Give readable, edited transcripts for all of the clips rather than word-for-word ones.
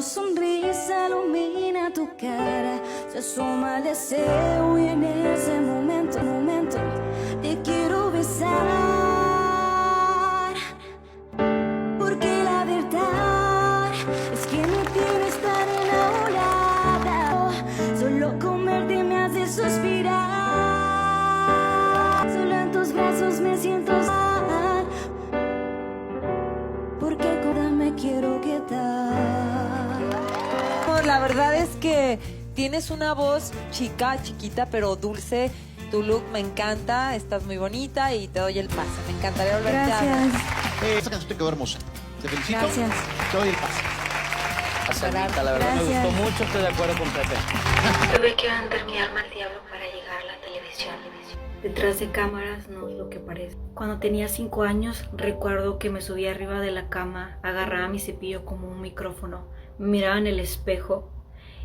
sonrisa ilumina tu cara, se asoma el deseo y en ese momento te quiero besar. Porque la verdad es que me tienes tan enamorada, solo comerte me hace suspirar, solo en tus brazos me siento mal, porque con me quiero quedar. La verdad es que tienes una voz chiquita, pero dulce. Tu look me encanta, estás muy bonita y te doy el pase. Me encantaría volverte a ver. Gracias. Esta canción te quedó hermosa. Te felicito. Gracias. Te doy el pase. Anita, la verdad Gracias. me gustó mucho, estoy de acuerdo con Pepe. Tuve que vender mi alma al diablo para llegar a la televisión. Detrás de cámaras no es lo que parece. Cuando tenía 5 años, recuerdo que me subía arriba de la cama, agarraba mi cepillo como un micrófono, me miraba en el espejo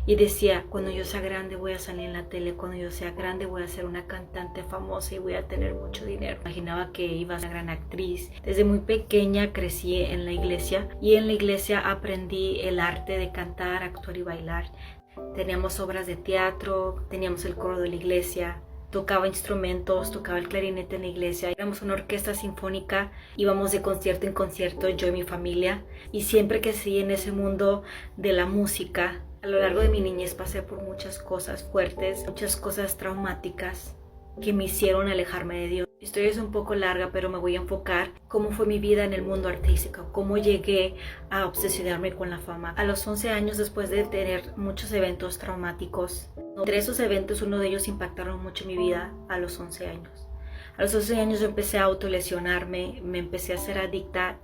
y decía, cuando yo sea grande voy a salir en la tele, cuando yo sea grande voy a ser una cantante famosa y voy a tener mucho dinero. Imaginaba que iba a ser una gran actriz. Desde muy pequeña crecí en la iglesia y en la iglesia aprendí el arte de cantar, actuar y bailar. Teníamos obras de teatro, teníamos el coro de la iglesia, tocaba instrumentos, tocaba el clarinete en la iglesia. Éramos una orquesta sinfónica, íbamos de concierto en concierto, yo y mi familia. Y siempre que seguí en ese mundo de la música, a lo largo de mi niñez pasé por muchas cosas fuertes, muchas cosas traumáticas que me hicieron alejarme de Dios. La historia es un poco larga, pero me voy a enfocar cómo fue mi vida en el mundo artístico, cómo llegué a obsesionarme con la fama. A los 11 años, después de tener muchos eventos traumáticos, entre esos eventos uno de ellos impactaron mucho mi vida a los 11 años. A los 11 años yo empecé a autolesionarme, me empecé a ser adicta,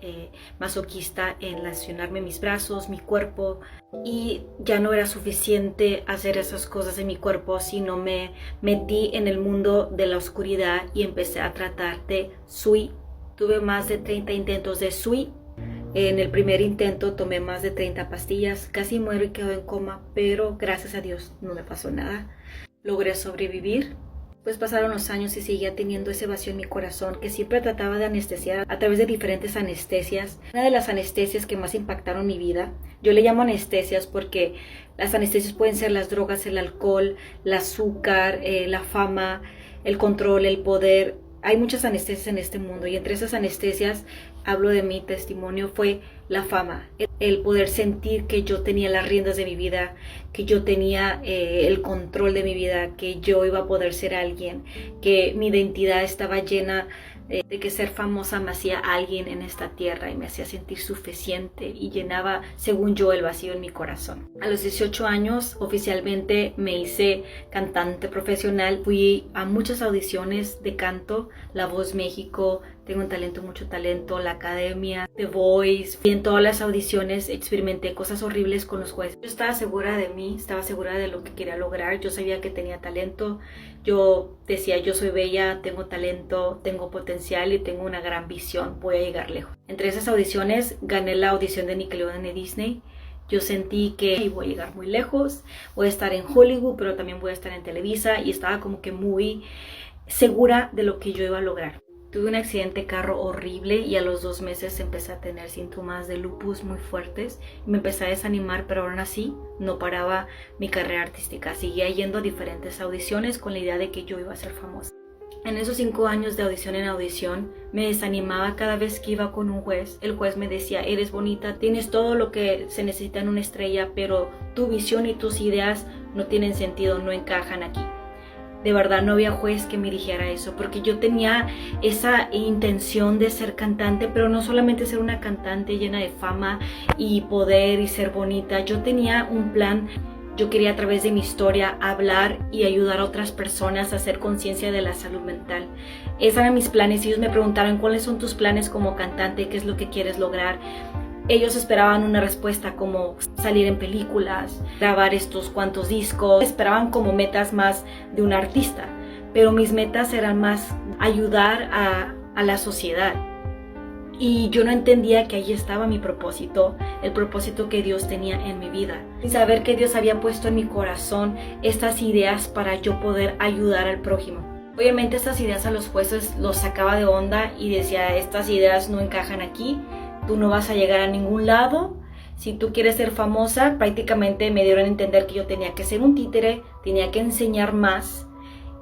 masoquista en lesionarme mis brazos, mi cuerpo, y ya no era suficiente hacer esas cosas en mi cuerpo, sino me metí en el mundo de la oscuridad y empecé a tratar de SUI. Tuve más de 30 intentos de SUI. En el primer intento tomé más de 30 pastillas, casi muero y quedo en coma, pero gracias a Dios no me pasó nada. Logré sobrevivir. Pues pasaron los años y seguía teniendo ese vacío en mi corazón que siempre trataba de anestesiar a través de diferentes anestesias. Una de las anestesias que más impactaron mi vida, yo le llamo anestesias porque las anestesias pueden ser las drogas, el alcohol, el azúcar, la fama, el control, el poder. Hay muchas anestesias en este mundo y entre esas anestesias, hablo de mi testimonio, fue la fama, el poder sentir que yo tenía las riendas de mi vida, que yo tenía el control de mi vida, que yo iba a poder ser alguien, que mi identidad estaba llena de que ser famosa me hacía alguien en esta tierra y me hacía sentir suficiente y llenaba, según yo, el vacío en mi corazón. A los 18 años oficialmente me hice cantante profesional, fui a muchas audiciones de canto, La Voz México, Tengo un Talento, Mucho Talento, La Academia, The Voice, y en todas las audiciones experimenté cosas horribles con los jueces. Yo estaba segura de mí, estaba segura de lo que quería lograr, yo sabía que tenía talento, yo decía yo soy bella, tengo talento, tengo potencial y tengo una gran visión, voy a llegar lejos. Entre esas audiciones gané la audición de Nickelodeon de Disney. Yo sentí que voy a llegar muy lejos, voy a estar en Hollywood, pero también voy a estar en Televisa y estaba como que muy segura de lo que yo iba a lograr. Tuve un accidente de carro horrible y a los 2 meses empecé a tener síntomas de lupus muy fuertes. Me empecé a desanimar, pero aún así no paraba mi carrera artística. Seguía yendo a diferentes audiciones con la idea de que yo iba a ser famosa. En esos 5 años de audición en audición, me desanimaba cada vez que iba con un juez. El juez me decía, eres bonita, tienes todo lo que se necesita en una estrella, pero tu visión y tus ideas no tienen sentido, no encajan aquí. De verdad no había juez que me dijera eso, porque yo tenía esa intención de ser cantante, pero no solamente ser una cantante llena de fama y poder y ser bonita. Yo tenía un plan. Yo quería a través de mi historia hablar y ayudar a otras personas a hacer conciencia de la salud mental. Esos eran mis planes. Ellos me preguntaron cuáles son tus planes como cantante, qué es lo que quieres lograr. Ellos esperaban una respuesta como salir en películas, grabar estos cuantos discos. Esperaban como metas más de un artista, pero mis metas eran más ayudar a la sociedad. Y yo no entendía que ahí estaba mi propósito, el propósito que Dios tenía en mi vida. Sin saber que Dios había puesto en mi corazón estas ideas para yo poder ayudar al prójimo. Obviamente estas ideas a los jueces los sacaba de onda y decía, estas ideas no encajan aquí, tú no vas a llegar a ningún lado, si tú quieres ser famosa, prácticamente me dieron a entender que yo tenía que ser un títere, tenía que enseñar más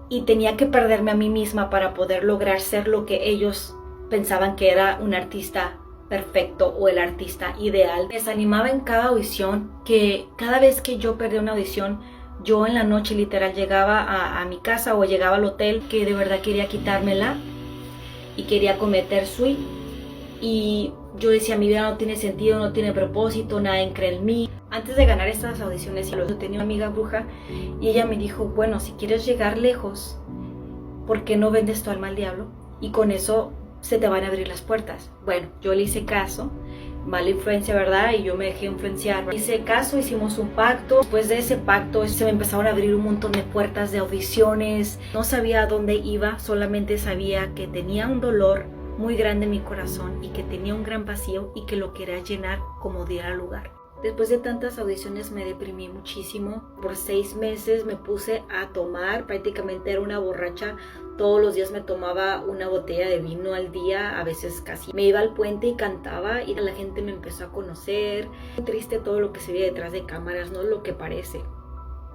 y tenía que perderme a mí misma para poder lograr ser lo que ellos pensaban que era un artista perfecto o el artista ideal. Me desanimaba en cada audición, que cada vez que yo perdía una audición, yo en la noche literal llegaba a mi casa o llegaba al hotel que de verdad quería quitármela y quería cometer suicidio. Y yo decía, mi vida no tiene sentido, no tiene propósito, nadie cree en mí. Antes de ganar estas audiciones, yo tenía una amiga bruja y ella me dijo, bueno, si quieres llegar lejos, ¿por qué no vendes tu alma al diablo? Y con eso se te van a abrir las puertas. Bueno, yo le hice caso, mala influencia, ¿verdad? Y yo me dejé influenciar. Hice caso, hicimos un pacto. Después de ese pacto se me empezaron a abrir un montón de puertas de audiciones. No sabía a dónde iba, solamente sabía que tenía un dolor muy grande en mi corazón y que tenía un gran vacío y que lo quería llenar como diera lugar. Después de tantas audiciones me deprimí muchísimo. Por 6 meses me puse a tomar, prácticamente era una borracha. Todos los días me tomaba una botella de vino al día, a veces casi. Me iba al puente y cantaba y la gente me empezó a conocer. Muy triste todo lo que se ve detrás de cámaras, no es lo que parece.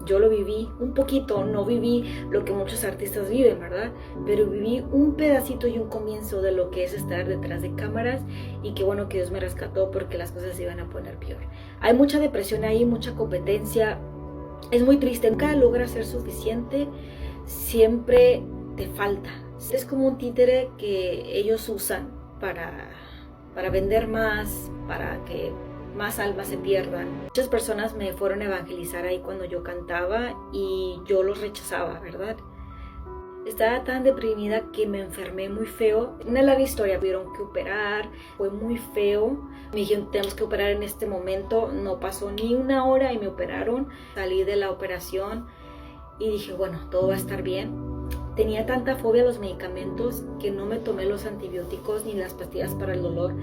Yo lo viví un poquito, no viví lo que muchos artistas viven, ¿verdad? Pero viví un pedacito y un comienzo de lo que es estar detrás de cámaras y qué bueno que Dios me rescató porque las cosas se iban a poner peor. Hay mucha depresión ahí, mucha competencia, es muy triste, nunca logras ser suficiente, siempre te falta. Es como un títere que ellos usan para vender más, para que más almas se pierdan. Muchas personas me fueron a evangelizar ahí cuando yo cantaba y yo los rechazaba, ¿verdad? Estaba tan deprimida que me enfermé muy feo. Una larga historia, tuvieron que operar, fue muy feo. Me dijeron, tenemos que operar en este momento. No pasó ni una hora y me operaron. Salí de la operación y dije, bueno, todo va a estar bien. Tenía tanta fobia a los medicamentos que no me tomé los antibióticos ni las pastillas para el dolor.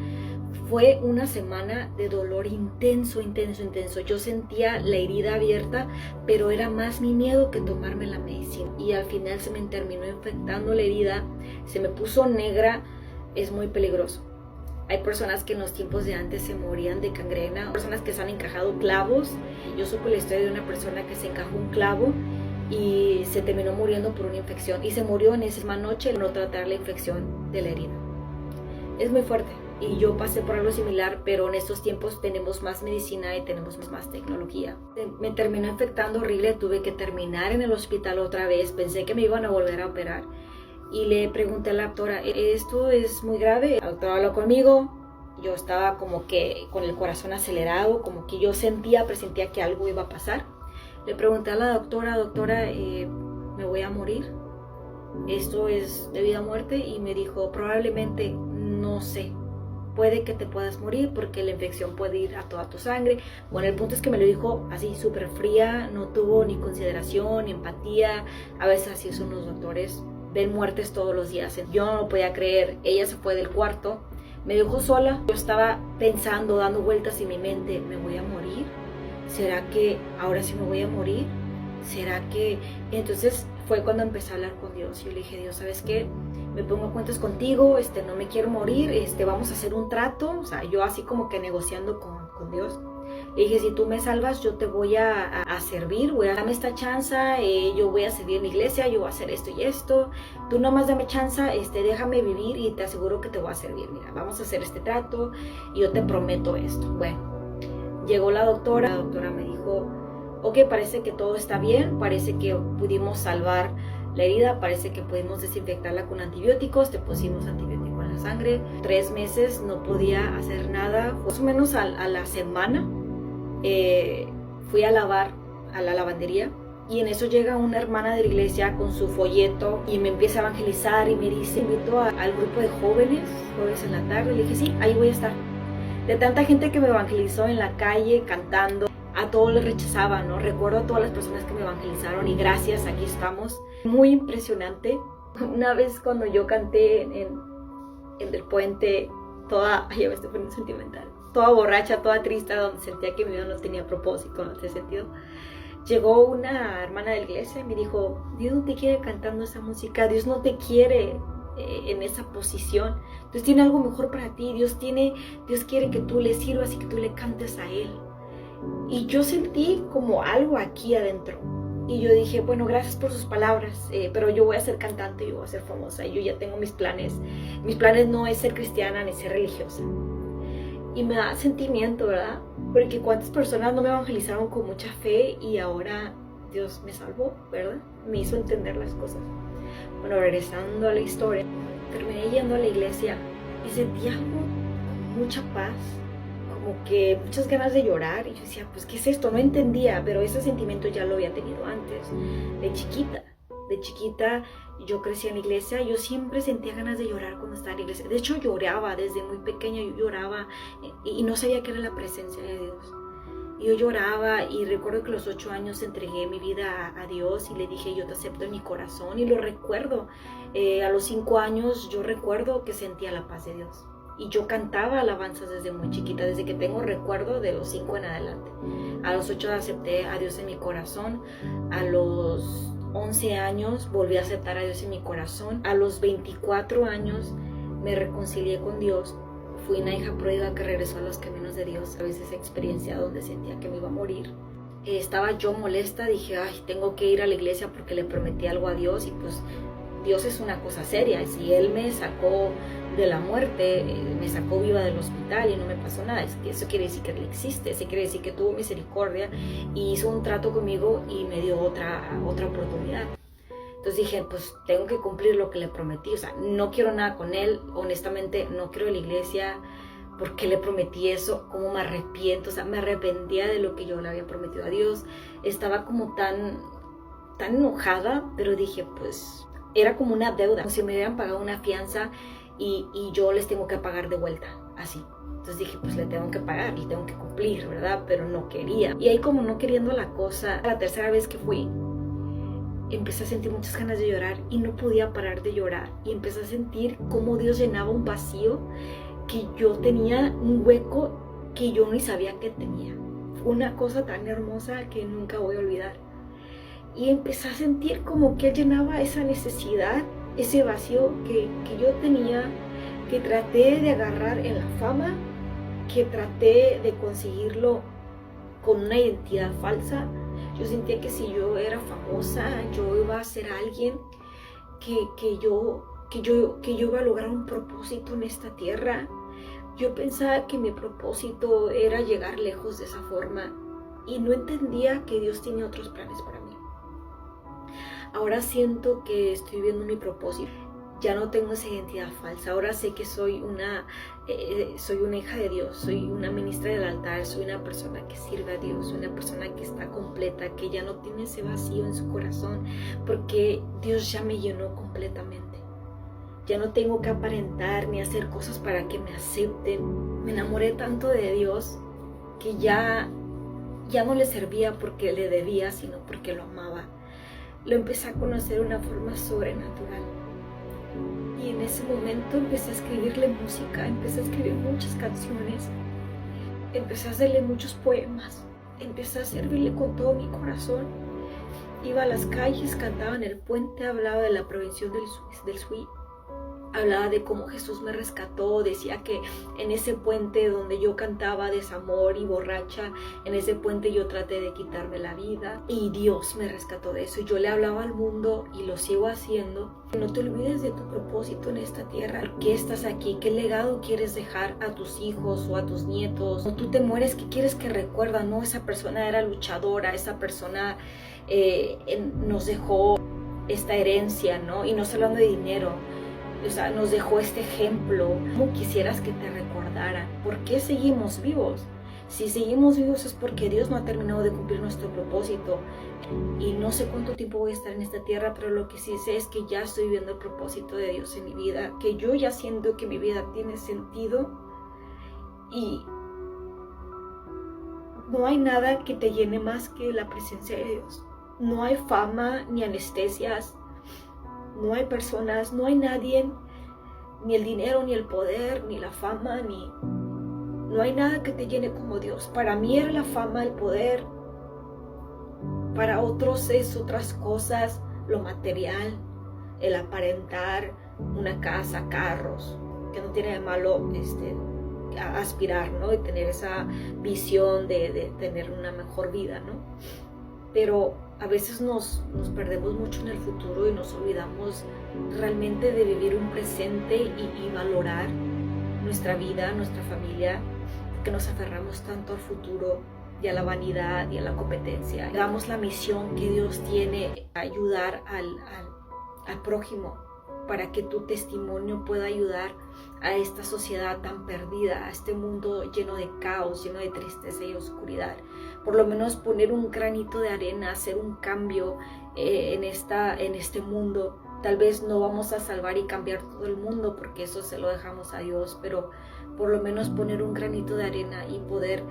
Fue una semana de dolor intenso, intenso, intenso. Yo sentía la herida abierta, pero era más mi miedo que tomarme la medicina. Y al final se me terminó infectando la herida, se me puso negra, es muy peligroso. Hay personas que en los tiempos de antes se morían de gangrena, personas que se han encajado clavos. Yo supe la historia de una persona que se encajó un clavo y se terminó muriendo por una infección. Y se murió en esa misma noche al no tratar la infección de la herida. Es muy fuerte. Y yo pasé por algo similar, pero en estos tiempos tenemos más medicina y tenemos más tecnología. Me terminó infectando horrible, tuve que terminar en el hospital otra vez, pensé que me iban a volver a operar. Y le pregunté a la doctora, ¿esto es muy grave? La doctora habló conmigo, yo estaba como que con el corazón acelerado, como que yo presentía que algo iba a pasar. Le pregunté a la doctora, ¿me voy a morir? ¿Esto es de vida o muerte? Y me dijo, probablemente, no sé. Puede que te puedas morir porque la infección puede ir a toda tu sangre. Bueno, el punto es que me lo dijo así súper fría, no tuvo ni consideración, ni empatía. A veces así son los doctores, ven muertes todos los días. Yo no lo podía creer, ella se fue del cuarto, me dejó sola. Yo estaba pensando, dando vueltas en mi mente, ¿me voy a morir? ¿Será que ahora sí me voy a morir? ¿Será que...? Entonces fue cuando empecé a hablar con Dios. Yo le dije, Dios, ¿sabes qué? Me pongo cuentas contigo, no me quiero morir, vamos a hacer un trato. O sea, yo así como que negociando con Dios. Le dije, si tú me salvas, yo te voy a servir, dame esta chance, yo voy a servir en mi iglesia, yo voy a hacer esto y esto. Tú nomás dame chance, déjame vivir y te aseguro que te voy a servir. Mira, vamos a hacer este trato y yo te prometo esto. Bueno, llegó la doctora me dijo, ok, parece que todo está bien, parece que pudimos salvar la herida, parece que pudimos desinfectarla con antibióticos, te pusimos antibiótico en la sangre. 3 meses no podía hacer nada, más o menos a la semana fui a lavar a la lavandería y en eso llega una hermana de la iglesia con su folleto y me empieza a evangelizar y me dice, invito al grupo de jóvenes, jueves en la tarde. Le dije, sí, ahí voy a estar. De tanta gente que me evangelizó en la calle cantando, a todos les rechazaba, ¿no? Recuerdo a todas las personas que me evangelizaron y gracias, aquí estamos. Muy impresionante. Una vez cuando yo canté en el puente, toda, ay, ya me estoy poniendo sentimental, toda borracha, toda triste, donde sentía que mi vida no tenía propósito, no tenía sentido. Llegó una hermana de la iglesia y me dijo, Dios no te quiere cantando esa música, Dios no te quiere en esa posición. Dios tiene algo mejor para ti. Dios quiere que tú le sirvas y que tú le cantes a Él. Y yo sentí como algo aquí adentro. Y yo dije, bueno, gracias por sus palabras, pero yo voy a ser cantante, yo voy a ser famosa. Yo ya tengo mis planes. Mis planes no es ser cristiana ni ser religiosa. Y me da sentimiento, ¿verdad? Porque cuántas personas no me evangelizaron con mucha fe y ahora Dios me salvó, ¿verdad? Me hizo entender las cosas. Bueno, regresando a la historia, terminé yendo a la iglesia y sentí algo con mucha paz, como que muchas ganas de llorar. Y yo decía, pues, ¿qué es esto? No entendía, pero ese sentimiento ya lo había tenido antes, de chiquita. De chiquita yo crecí en la iglesia, yo siempre sentía ganas de llorar cuando estaba en la iglesia. De hecho lloraba, desde muy pequeña yo lloraba y no sabía qué era la presencia de Dios. Yo lloraba y recuerdo que a los 8 años entregué mi vida a Dios y le dije, yo te acepto en mi corazón, y lo recuerdo. A los 5 años yo recuerdo que sentía la paz de Dios. Y yo cantaba alabanzas desde muy chiquita, desde que tengo recuerdo, de los 5 en adelante. A los 8 acepté a Dios en mi corazón. A los 11 años volví a aceptar a Dios en mi corazón. A los 24 años me reconcilié con Dios. Fui una hija pródiga que regresó a los caminos de Dios. A veces esa experiencia donde sentía que me iba a morir. Estaba yo molesta, dije, ay, tengo que ir a la iglesia porque le prometí algo a Dios. Y pues Dios es una cosa seria. Si Él me sacó de la muerte, me sacó viva del hospital y no me pasó nada, eso quiere decir que Él existe, eso quiere decir que tuvo misericordia y hizo un trato conmigo y me dio otra oportunidad. Entonces dije, pues tengo que cumplir lo que le prometí. O sea, no quiero nada con Él, honestamente no quiero la iglesia porque le prometí eso. Cómo me arrepiento, o sea, me arrepentía de lo que yo le había prometido a Dios. Estaba como tan enojada, pero dije, pues era como una deuda, como si me hubieran pagado una fianza y yo les tengo que pagar de vuelta, así. Entonces dije, pues le tengo que pagar, le tengo que cumplir, ¿verdad? Pero no quería. Y ahí, como no queriendo la cosa, la tercera vez que fui, empecé a sentir muchas ganas de llorar y no podía parar de llorar. Y empecé a sentir cómo Dios llenaba un vacío, que yo tenía un hueco que yo ni sabía que tenía. Fue una cosa tan hermosa que nunca voy a olvidar. Y empecé a sentir como que Él llenaba esa necesidad, ese vacío que yo tenía, que traté de agarrar en la fama, que traté de conseguirlo con una identidad falsa. Yo sentía que si yo era famosa, yo iba a ser alguien, que yo iba a lograr un propósito en esta tierra. Yo pensaba que mi propósito era llegar lejos de esa forma y no entendía que Dios tenía otros planes para mí. Ahora siento que estoy viviendo mi propósito. Ya no tengo esa identidad falsa. Ahora sé que soy una hija de Dios, soy una ministra del altar, soy una persona que sirve a Dios, soy una persona que está completa, que ya no tiene ese vacío en su corazón, porque Dios ya me llenó completamente. Ya no tengo que aparentar ni hacer cosas para que me acepten. Me enamoré tanto de Dios que ya no le servía porque le debía, sino porque lo amaba. Lo empecé a conocer de una forma sobrenatural. Y en ese momento empecé a escribirle música, empecé a escribir muchas canciones, empecé a hacerle muchos poemas, empecé a servirle con todo mi corazón. Iba a las calles, cantaba en el puente, hablaba de la prevención del SWI, hablaba de cómo Jesús me rescató, decía que en ese puente donde yo cantaba desamor y borracha, en ese puente yo traté de quitarme la vida y Dios me rescató de eso. Y yo le hablaba al mundo y lo sigo haciendo. No te olvides de tu propósito en esta tierra. ¿Por qué estás aquí? ¿Qué legado quieres dejar a tus hijos o a tus nietos? Cuando tú te mueres, ¿qué quieres que recuerdan? No, esa persona era luchadora, esa persona nos dejó esta herencia, ¿no? Y no estoy hablando de dinero. O sea, nos dejó este ejemplo. ¿Cómo quisieras que te recordaran? ¿Por qué seguimos vivos? Si seguimos vivos es porque Dios no ha terminado de cumplir nuestro propósito. Y no sé cuánto tiempo voy a estar en esta tierra, pero lo que sí sé es que ya estoy viendo el propósito de Dios en mi vida, que yo ya siento que mi vida tiene sentido y no hay nada que te llene más que la presencia de Dios. No hay fama ni anestesias. No hay personas, no hay nadie, ni el dinero, ni el poder, ni la fama, no hay nada que te llene como Dios. Para mí era la fama, el poder. Para otros es otras cosas, lo material, el aparentar una casa, carros, que no tiene de malo aspirar, ¿no? Y tener esa visión de tener una mejor vida, ¿no? Pero a veces nos perdemos mucho en el futuro y nos olvidamos realmente de vivir un presente y valorar nuestra vida, nuestra familia, que nos aferramos tanto al futuro y a la vanidad y a la competencia. Damos la misión que Dios tiene, ayudar al prójimo, para que tu testimonio pueda ayudar a esta sociedad tan perdida, a este mundo lleno de caos, lleno de tristeza y oscuridad. Por lo menos poner un granito de arena, hacer un cambio en este mundo. Tal vez no vamos a salvar y cambiar todo el mundo, porque eso se lo dejamos a Dios, pero por lo menos poner un granito de arena y poder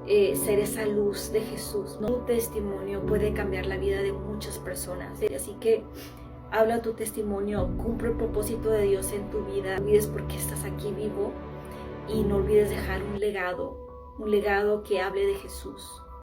ser esa luz de Jesús, ¿no? Tu testimonio puede cambiar la vida de muchas personas. Así que habla tu testimonio, cumple el propósito de Dios en tu vida. No olvides por qué estás aquí vivo y no olvides dejar un legado que hable de Jesús.